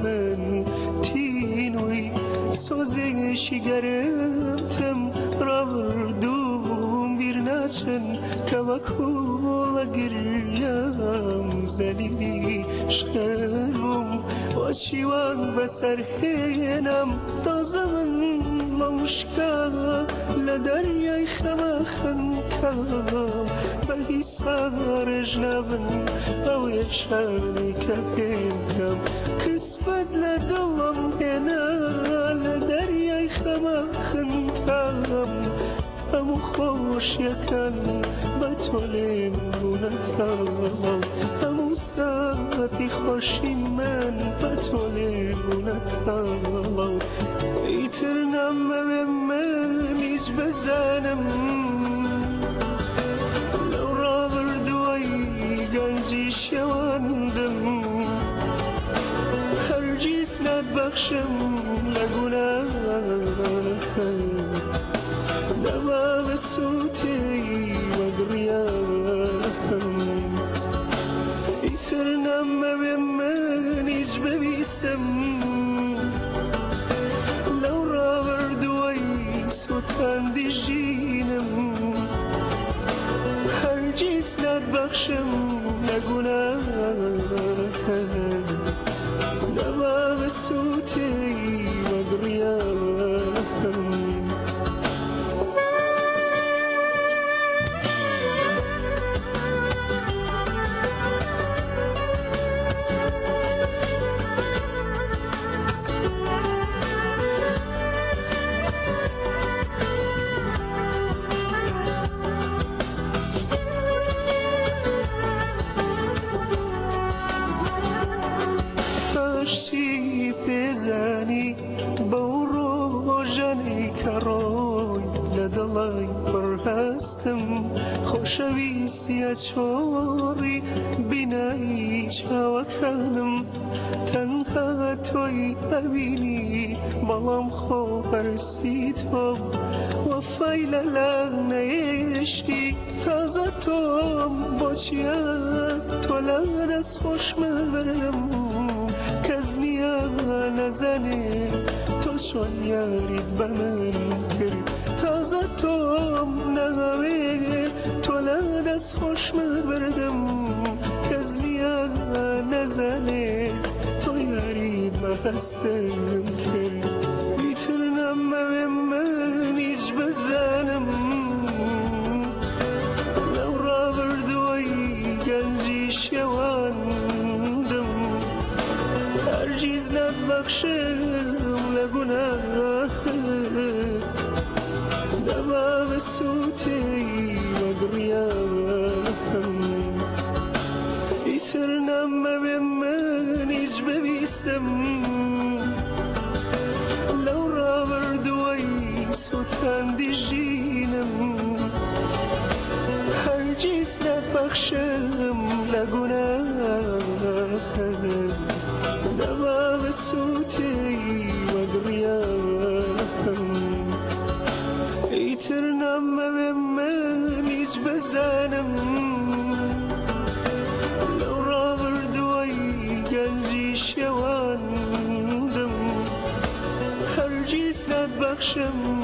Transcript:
من تینوی سوزشی گرفتم راوردوم بیر نچن کواکولا گریم زلیلی شخروم واشیوان بسر هینم تازه من لمشکا لدریای خمخن کام بهی سارج نبن او یشانی کهیم کسبت لدلم هنا لدریای خمخن کام همو خوش یکن بطولیم بونتام همو ساعتی خوشی من بطولیم بونتام ایترنم به من ایج بزنم لو را بردوی گنجیش یواندم هرگیز ندبخشم نگونم نبا بسوتی و گریم ایترنم به من ایج ببیستم لو را بردوی سوتندی جینم هرگیز ندبخشم نگونم نبا بسوتی و گریم بزنی با روژنی کروی لدلای پر هستم خوشویستی از چوری بینایی چاوکنم تنها توی ببینی بالام خوبرستی تو و فیل لغنیشتی تازه تو باشید تو لغنس خوش مبرم کز نیا نزنه تو شون یارید به من کرد تازه تو نغمه تو لدست خوش مبردم کز نیا نزنه تو یارید به هستم کرد ایترنم به من ایج بزنم لو را بردوی گنجیش یواندم هرگیز ندبخشم لگناه دبا بسوتی و گریم ایترنم به من ایج ببیستم لو را بردوی سوتندی جینم هرگیز ندبخشم لگناه دبا بسوتی و گریم ایترنم به من ایج بزنم لو را بردوی گنجیش یواندم هرگیز ندبخشم